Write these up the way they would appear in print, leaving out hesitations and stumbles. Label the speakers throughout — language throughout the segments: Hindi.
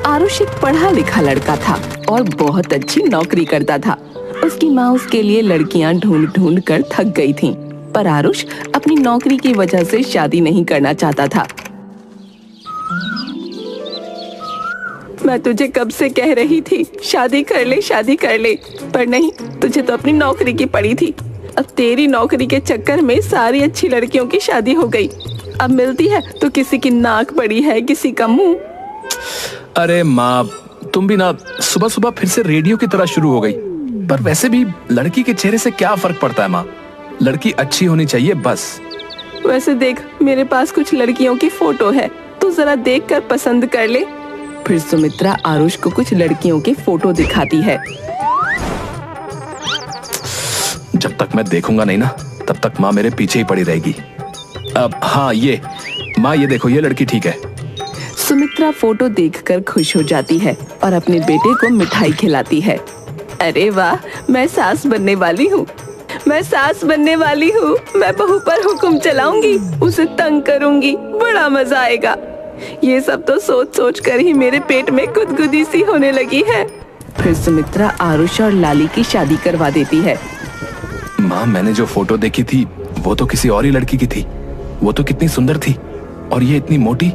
Speaker 1: आरुष एक पढ़ा लिखा लड़का था और बहुत अच्छी नौकरी करता था। उसकी माँ उसके लिए लड़कियां ढूंढ ढूंढ कर थक गई थीं, पर आरुष अपनी नौकरी की वजह से शादी नहीं करना चाहता था। मैं तुझे कब से कह रही थी शादी कर ले, पर नहीं, तुझे तो अपनी नौकरी की पड़ी थी। अब तेरी नौकरी के चक्कर में सारी अच्छी लड़कियों की शादी हो गई। अब मिलती है तो किसी की नाक बड़ी है, किसी का मुंह।
Speaker 2: अरे माँ, तुम भी ना सुबह सुबह फिर से रेडियो की तरह शुरू हो गई। पर वैसे भी लड़की के चेहरे से क्या फर्क पड़ता है माँ, लड़की अच्छी होनी चाहिए बस।
Speaker 1: वैसे देख, मेरे पास कुछ लड़कियों की फोटो है, तू जरा देख कर पसंद कर ले। फिर सुमित्रा आरुष को कुछ लड़कियों की फोटो दिखाती है।
Speaker 2: जब तक मैं देखूंगा नहीं ना, तब तक माँ मेरे पीछे ही पड़ी रहेगी। अब हाँ, ये माँ, ये देखो, ये लड़की ठीक है।
Speaker 1: सुमित्रा फोटो देखकर खुश हो जाती है और अपने बेटे को मिठाई खिलाती है। अरे वाह, मैं सास बनने वाली हूँ, मैं बहू पर हुक्म चलाऊंगी, उसे तंग करूंगी, बड़ा मजा आएगा। ये सब तो सोच सोच कर ही मेरे पेट में गुदगुदी सी होने लगी है। फिर सुमित्रा आरुष और लाली की शादी करवा देती है।
Speaker 2: माँ, मैंने जो फोटो देखी थी वो तो किसी और ही लड़की की थी। वो तो कितनी सुंदर थी, और ये इतनी मोटी।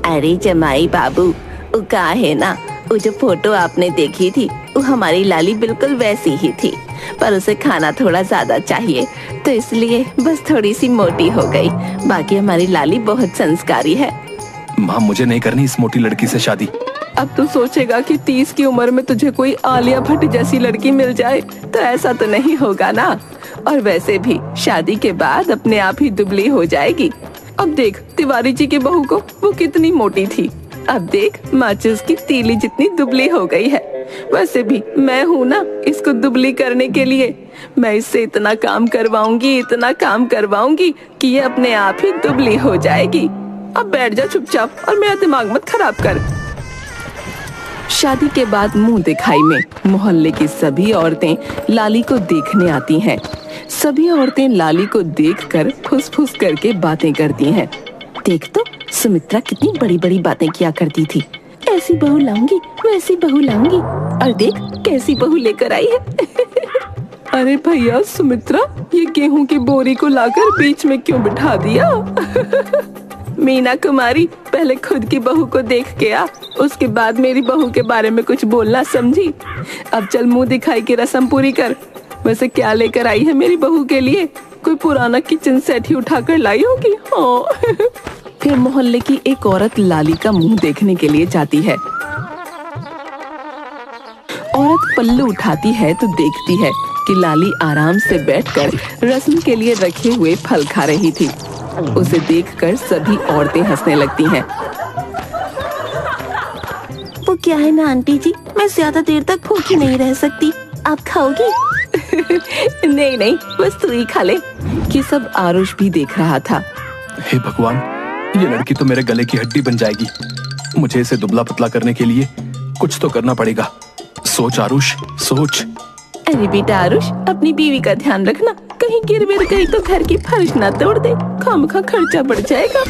Speaker 1: अरे जमाई बाबू, वो का है ना, वो जो फोटो आपने देखी थी वो हमारी लाली बिल्कुल वैसी ही थी, पर उसे खाना थोड़ा ज्यादा चाहिए तो इसलिए बस थोड़ी सी मोटी हो गई। बाकी हमारी लाली बहुत संस्कारी है।
Speaker 2: माँ, मुझे नहीं करनी इस मोटी लड़की से शादी।
Speaker 1: अब तू सोचेगा कि 30 की उम्र में तुझे कोई आलिया भट्ट जैसी लड़की मिल जाए, तो ऐसा तो नहीं होगा ना। और वैसे भी शादी के बाद अपने आप ही दुबली हो जाएगी। अब देख तिवारी जी की बहू को, वो कितनी मोटी थी, अब देख माचिस की तीली जितनी दुबली हो गई है। वैसे भी मैं हूँ ना इसको दुबली करने के लिए। मैं इससे इतना काम करवाऊंगी कि ये अपने आप ही दुबली हो जाएगी। अब बैठ जा चुपचाप और मेरा दिमाग मत खराब कर। शादी के बाद मुंह दिखाई में मोहल्ले की सभी औरतें लाली को देखने आती हैं। सभी औरतें लाली को देखकर फुस-फुस करके बातें करती हैं। देख तो सुमित्रा कितनी बड़ी-बड़ी बातें किया करती थी, ऐसी बहू लाऊंगी, वैसी बहू लाऊंगी, और देख कैसी बहू लेकर आई है। अरे भैया सुमित्रा, ये गेहूं की बोरी को लाकर बीच में क्यों बिठा दिया? मीना कुमारी, पहले खुद की बहू को देख के आ, उसके बाद मेरी बहू के बारे में कुछ बोलना, समझी? अब चल मुंह दिखाई की रस्म पूरी कर। वैसे क्या लेकर आई है मेरी बहू के लिए? कोई पुराना किचन सेट ही उठाकर लाई होगी। हाँ। फिर मोहल्ले की एक औरत लाली का मुंह देखने के लिए जाती है। औरत पल्लू उठाती है तो देखती है कि लाली आराम से बैठकर रस्म के लिए रखे हुए फल खा रही थी। उसे देखकर सभी औरतें हंसने लगती हैं। वो क्या है ना आंटी जी, मैं ज्यादा देर तक भूखी नहीं रह सकती, आप खाओगी? नहीं, बस तू ही खा ले। ये सब आरुष भी देख रहा था।
Speaker 2: हे भगवान, ये लड़की तो मेरे गले की हड्डी बन जाएगी। मुझे इसे दुबला पतला करने के लिए कुछ तो करना पड़ेगा। सोच आरुष, सोच।
Speaker 1: अरे बेटा आरुष, अपनी बीवी का ध्यान रखना, कहीं गिर विर गई तो घर की फर्श ना तोड़ दे, खामखा खर्चा बढ़ जाएगा।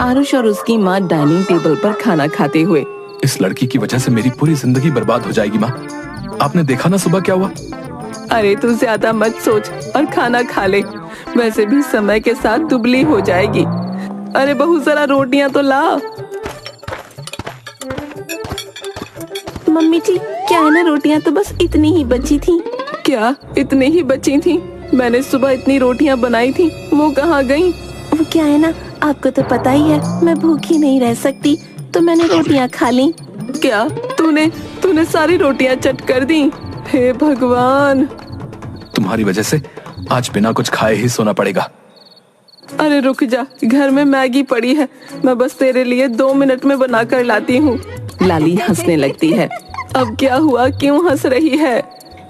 Speaker 1: आरुष और उसकी माँ डाइनिंग टेबल पर खाना खाते हुए,
Speaker 2: इस लड़की की वजह से मेरी पूरी जिंदगी बर्बाद हो जाएगी। माँ, आपने देखा ना सुबह क्या हुआ?
Speaker 1: अरे तू ज्यादा मत सोच और खाना खा ले, वैसे भी समय के साथ दुबली हो जाएगी। अरे बहू जरा रोटियां तो ला। मम्मी जी, क्या है ना, रोटियां तो बस इतनी ही बची थी। क्या इतनी ही बची थी? मैंने सुबह इतनी रोटियां बनाई थी, वो कहाँ गई? वो क्या है ना, आपको तो पता ही है मैं भूखी नहीं रह सकती, तो मैंने रोटियां खा ली। क्या तूने सारी रोटियां चट कर दी? हे भगवान,
Speaker 2: तुम्हारी वजह से आज बिना कुछ खाए ही सोना पड़ेगा।
Speaker 1: अरे रुक जा, घर में मैगी पड़ी है, मैं बस तेरे लिए 2 मिनट में बना कर लाती हूँ। लाली हंसने लगती है। अब क्या हुआ, क्यों हंस रही है?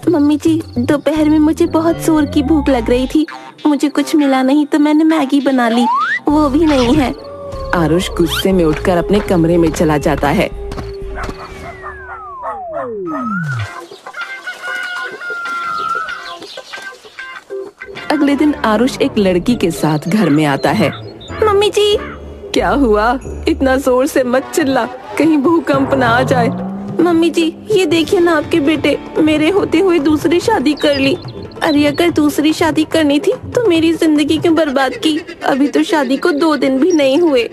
Speaker 1: मम्मी जी, दोपहर में मुझे बहुत जोर की भूख लग रही थी, मुझे कुछ मिला नहीं तो मैंने मैगी बना ली, वो भी नहीं है। आरुष गुस्से में उठकर अपने कमरे में चला जाता है। अगले दिन आरुष एक लड़की के साथ घर में आता है। मम्मी जी। क्या हुआ? इतना जोर से मत चिल्ला, कहीं भूकंप ना आ जाए।
Speaker 3: मम्मी जी, ये देखिए ना, आपके बेटे मेरे होते हुए दूसरी शादी कर ली। अरे अगर दूसरी शादी करनी थी तो मेरी जिंदगी क्यों बर्बाद की? अभी तो शादी को 2 दिन भी नहीं हुए।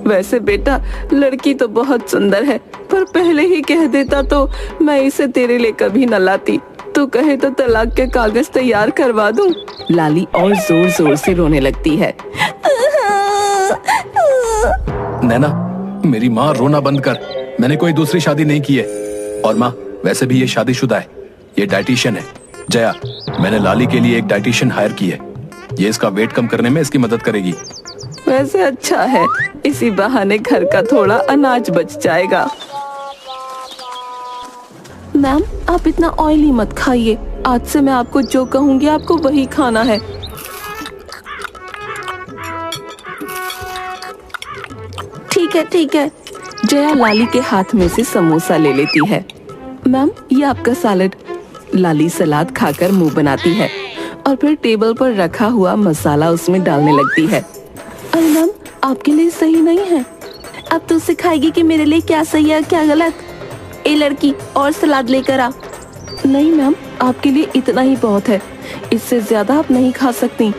Speaker 1: वैसे बेटा, लड़की तो बहुत सुंदर है, पर पहले ही कह देता तो मैं इसे तेरे लिए कभी न लाती। तू कहे तो तलाक के कागज तैयार करवा दूं। लाली और जोर जोर से रोने लगती है।
Speaker 2: नैना, मेरी माँ, रोना बंद कर। मैंने कोई दूसरी शादी नहीं की है। और माँ, वैसे भी ये शादीशुदा है, ये डाइटिशियन है। जया, मैंने लाली के लिए एक डाइटिशियन हायर की है। ये इसका वेट कम करने में इसकी मदद करेगी।
Speaker 1: वैसे अच्छा है, इसी बहाने घर का थोड़ा अनाज बच जाएगा।
Speaker 3: मैम, आप इतना ऑयली मत खाइए। आज से मैं आपको जो कहूँगी आपको वही खाना है। ठीक है, ठीक है।
Speaker 1: जया लाली के हाथ में से समोसा ले लेती है। मैम, ये आपका सैलेड। लाली सलाद खाकर मुंह बनाती है और फिर टेबल पर रखा हुआ मसाला उसमें डालने लगती है।
Speaker 3: अरे मैम, आपके लिए सही नहीं है। अब तो सिखाएगी कि मेरे लिए क्या सही है क्या गलत। ए लड़की, और सलाद लेकर आ।
Speaker 1: नहीं मैम, आपके लिए इतना ही बहुत है, इससे ज्यादा आप नहीं खा सकती।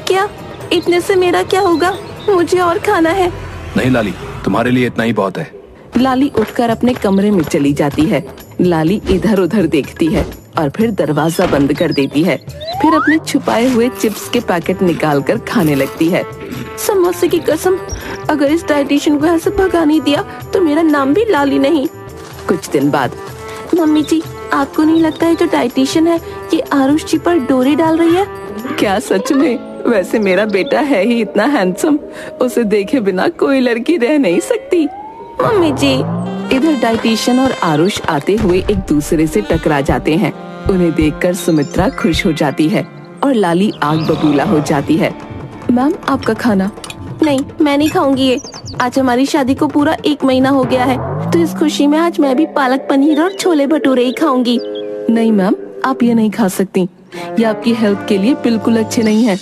Speaker 3: क्या? इतने से मेरा क्या होगा? मुझे और खाना है।
Speaker 2: नहीं लाली, तुम्हारे लिए इतना ही बहुत है।
Speaker 1: लाली उठकर अपने कमरे में चली जाती है। लाली इधर उधर देखती है और फिर दरवाजा बंद कर देती है। फिर अपने छुपाए हुए चिप्स के पैकेट निकालकर खाने लगती है।
Speaker 3: समोसे की कसम, अगर इस डाइटिशियन को ऐसे भगा नहीं दिया तो मेरा नाम भी लाली नहीं।
Speaker 1: कुछ दिन बाद,
Speaker 3: मम्मी जी, आपको नहीं लगता है जो डाइटिशियन है ये आरुष जी पर डोरे डाल रही है?
Speaker 1: क्या सच में? वैसे मेरा बेटा है ही इतना हैंडसम, उसे देखे बिना कोई लड़की रह नहीं सकती।
Speaker 3: मम्मी जी,
Speaker 1: इधर डाइटिशियन और आरुष आते हुए एक दूसरे से टकरा जाते हैं। उन्हें देखकर सुमित्रा खुश हो जाती है और लाली आग बबूला हो जाती है। मैम, आपका खाना।
Speaker 3: नहीं, मैं नहीं खाऊंगी ये। आज हमारी शादी को पूरा 1 महीना हो गया है, तो इस खुशी में आज मैं भी पालक पनीर और छोले भटूरे ही खाऊंगी।
Speaker 1: नहीं मैम, आप ये नहीं खा सकती, ये आपकी हेल्थ के लिए बिल्कुल अच्छे नहीं है।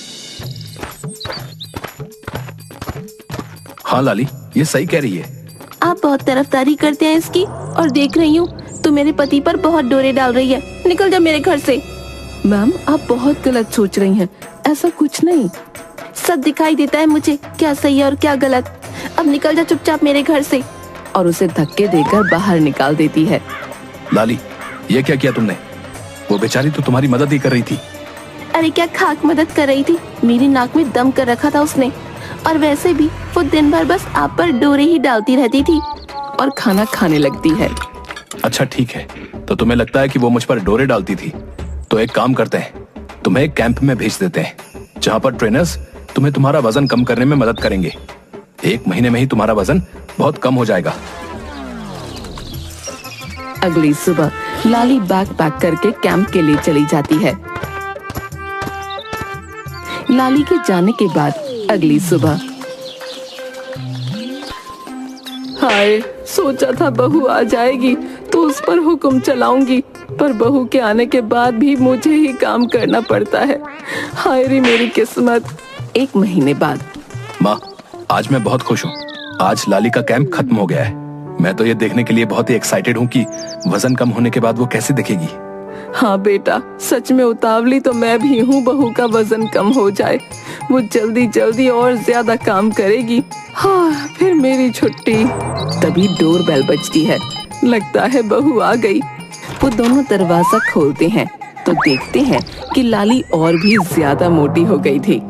Speaker 2: हाँ लाली, ये सही कह रही है।
Speaker 3: आप बहुत तरफदारी करते हैं इसकी, और देख रही हूँ तो मेरे पति पर बहुत डोरे डाल रही है। निकल जा मेरे घर से।
Speaker 1: मैम, आप बहुत गलत सोच रही हैं, ऐसा कुछ नहीं।
Speaker 3: सब दिखाई देता है मुझे, क्या सही है और क्या गलत। अब निकल जा चुपचाप मेरे घर से।
Speaker 1: और उसे धक्के देकर बाहर निकाल देती है।
Speaker 2: लाली, ये क्या किया तुमने? वो बेचारी तो तुम्हारी मदद ही कर रही थी।
Speaker 3: अरे क्या खाक मदद कर रही थी? मेरी नाक में दम कर रखा था उसने। और वैसे भी वो दिन भर बस आप पर डोरे ही डालती रहती थी
Speaker 1: और खाना खाने लगती है।
Speaker 2: अच्छा ठीक है, तो तुम्हें लगता है कि वो मुझ पर डोरे डालती थी? तो एक काम करते हैं, तुम्हें एक कैंप में भेज देते हैं, जहाँ पर ट्रेनर्स तुम्हें तुम्हारा वजन कम करने में मदद करेंगे। 1 महीने में ही तुम्हारा वजन बहुत कम हो जाएगा।
Speaker 1: अगली सुबह लाली बैग पैक करके कैंप के लिए चली जाती है। लाली के जाने के बाद अगली सुबह, हाय, सोचा था बहू आ जाएगी तो उस पर हुक्म चलाऊंगी, पर बहू के आने के बाद भी मुझे ही काम करना पड़ता है। हाय रे मेरी किस्मत। 1 महीने बाद,
Speaker 2: माँ, आज मैं बहुत खुश हूँ। आज लाली का कैंप खत्म हो गया है। मैं तो ये देखने के लिए बहुत ही एक्साइटेड हूँ कि वजन कम होने के बाद वो कैसे दिखेगी।
Speaker 1: हाँ बेटा, सच में उतावली तो मैं भी हूँ, बहू का वजन कम हो जाए। वो जल्दी जल्दी और ज्यादा काम करेगी। हाँ, फिर मेरी छुट्टी। तभी डोर बेल बजती है। लगता है बहू आ गई। वो दोनों दरवाजा खोलते हैं तो देखते हैं कि लाली और भी ज्यादा मोटी हो गई थी।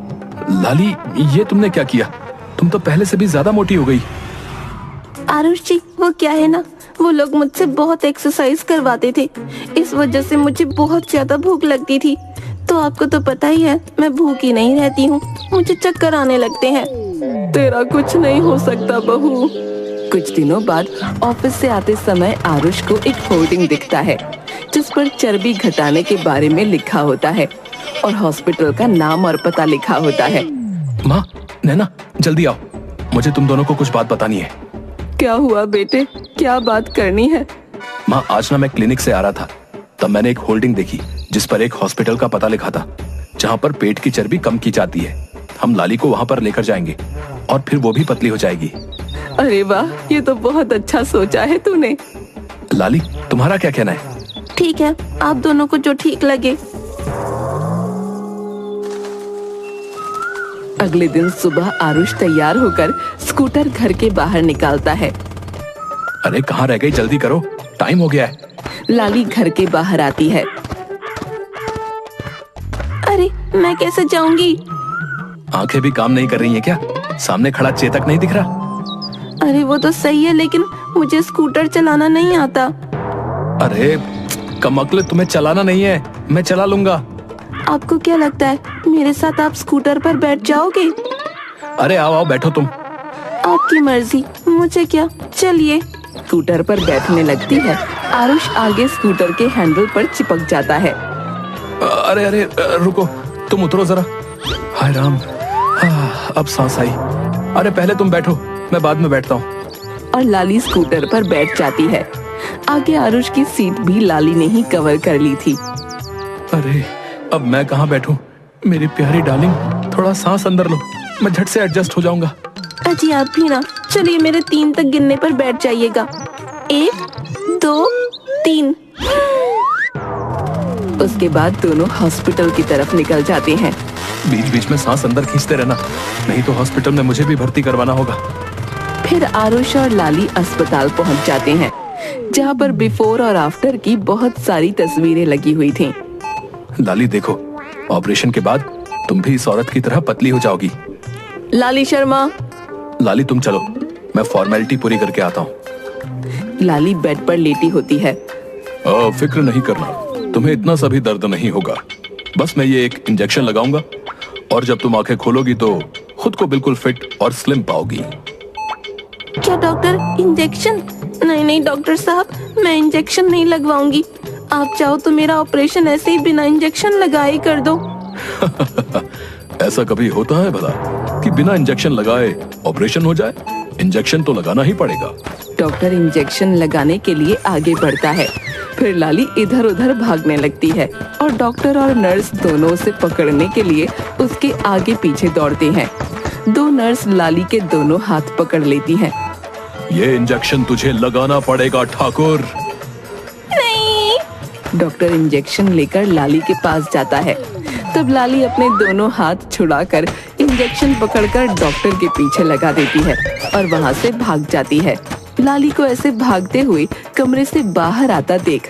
Speaker 2: लाली, ये तुमने क्या किया? तुम तो पहले से भी ज्यादा मोटी हो गई।
Speaker 3: आरुष जी, वो क्या है ना, वो लोग मुझसे बहुत एक्सरसाइज करवाते थे, इस वजह से मुझे बहुत ज्यादा भूख लगती थी। तो आपको तो पता ही है, मैं भूखी नहीं रहती हूँ, मुझे चक्कर आने लगते हैं।
Speaker 1: तेरा कुछ नहीं हो सकता बहू। कुछ दिनों बाद ऑफिस से आते समय आरुष को एक होर्डिंग दिखता है, जिस पर चर्बी घटाने के बारे में लिखा होता है और हॉस्पिटल का नाम और पता लिखा होता है।
Speaker 2: माँ, नैना, जल्दी आओ, मुझे तुम दोनों को कुछ बात बतानी है।
Speaker 1: क्या हुआ बेटे, क्या बात करनी है?
Speaker 2: माँ, आज ना मैं क्लिनिक से आ रहा था, तब मैंने एक होल्डिंग देखी जिस पर एक हॉस्पिटल का पता लिखा था। जहाँ पर पेट की चर्बी कम की जाती है। हम लाली को वहाँ पर लेकर जाएंगे और फिर वो भी पतली हो जाएगी।
Speaker 1: अरे वाह, ये तो बहुत अच्छा सोचा है तूने।
Speaker 2: लाली, तुम्हारा क्या कहना है?
Speaker 3: ठीक है, आप दोनों को जो ठीक लगे।
Speaker 1: अगले दिन सुबह आरुष तैयार होकर स्कूटर घर के बाहर निकालता है।
Speaker 2: अरे कहाँ रह गई, जल्दी करो, टाइम हो गया है।
Speaker 1: लाली घर के बाहर आती है।
Speaker 3: अरे मैं कैसे जाऊंगी?
Speaker 2: आंखें भी काम नहीं कर रही हैं क्या? सामने खड़ा चेतक नहीं दिख रहा?
Speaker 3: अरे वो तो सही है, लेकिन मुझे स्कूटर चलाना नहीं आता।
Speaker 2: अरे कमअक्ल, तुम्हें चलाना नहीं है, मैं चला लूंगा।
Speaker 3: आपको क्या लगता है मेरे साथ आप स्कूटर पर बैठ जाओगे?
Speaker 2: अरे आओ आओ, बैठो तुम।
Speaker 3: आपकी मर्जी, मुझे क्या, चलिए।
Speaker 1: स्कूटर पर बैठने लगती है। आरुष आगे स्कूटर के हैंडल पर चिपक जाता है।
Speaker 2: अरे अरे रुको, तुम उतरो जरा। हाय राम, अब सांस आई। अरे पहले तुम बैठो, मैं बाद में बैठता हूँ।
Speaker 1: और लाली स्कूटर पर बैठ जाती है। आगे आरुष की सीट भी लाली ने ही कवर कर ली थी।
Speaker 2: अरे अब मैं कहाँ बैठूं? मेरी प्यारी डार्लिंग, थोड़ा सांस अंदर लो, मैं झट से एडजस्ट हो जाऊंगा।
Speaker 3: अजी आप भी ना, चलिए मेरे 3 तक गिनने पर बैठ जाइएगा। 1 2 3।
Speaker 1: उसके बाद दोनों हॉस्पिटल की तरफ निकल जाते हैं।
Speaker 2: बीच बीच में सांस अंदर खींचते रहना, नहीं तो हॉस्पिटल में मुझे भी भर्ती करवाना होगा।
Speaker 1: फिर आरुष और लाली अस्पताल पहुंच जाते हैं, जहां पर बिफोर और आफ्टर की बहुत सारी तस्वीरें लगी हुई थीं।
Speaker 2: लाली देखो, ऑपरेशन के बाद तुम भी इस औरत की तरह पतली हो जाओगी।
Speaker 1: लाली शर्मा।
Speaker 2: लाली तुम चलो, मैं फॉर्मेलिटी पूरी करके आता हूँ।
Speaker 1: लाली बेड पर लेटी होती है।
Speaker 2: फिक्र नहीं करना, तुम्हें इतना सा भी दर्द नहीं होगा। बस मैं ये एक इंजेक्शन लगाऊंगा और जब तुम आंखें खोलोगी तो खुद को बिल्कुल फिट और स्लिम पाओगी।
Speaker 3: क्या डॉक्टर, इंजेक्शन? नहीं नहीं डॉक्टर साहब, मैं इंजेक्शन नहीं लगवाऊंगी। आप चाहो तो मेरा ऑपरेशन ऐसे ही बिना इंजेक्शन लगाए कर दो।
Speaker 2: ऐसा कभी होता है भला कि बिना इंजेक्शन लगाए ऑपरेशन हो जाए? इंजेक्शन तो लगाना ही पड़ेगा।
Speaker 1: डॉक्टर इंजेक्शन लगाने के लिए आगे बढ़ता है। फिर लाली इधर उधर भागने लगती है और डॉक्टर और नर्स दोनों उसे पकड़ने के लिए उसके आगे पीछे दौड़ते हैं। 2 नर्स लाली के दोनों हाथ पकड़ लेती हैं।
Speaker 2: ये इंजेक्शन तुझे लगाना पड़ेगा ठाकुर।
Speaker 3: नहीं।
Speaker 1: डॉक्टर इंजेक्शन लेकर लाली के पास जाता है। तब लाली अपने दोनों हाथ छुड़ाकर इंजेक्शन पकड़कर डॉक्टर के पीछे लगा देती है और वहाँ से भाग जाती है। लाली को ऐसे भागते हुए कमरे से बाहर आता देख।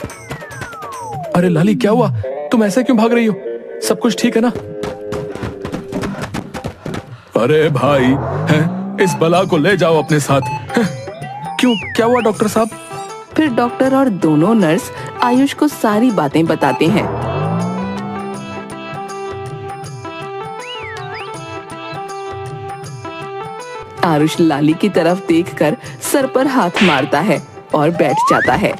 Speaker 2: अरे लाली, क्या हुआ? तुम ऐसे क्यों भाग रही हो? सब कुछ ठीक है ना? अरे भाई, इस बला को ले जाओ अपने साथ। क्यों, क्या हुआ डॉक्टर साहब?
Speaker 1: फिर डॉक्टर और दोनों नर्स आयुष को सारी बातें बताते हैं। आरुष लाली की तरफ देखकर सर पर हाथ मारता है और बैठ जाता है।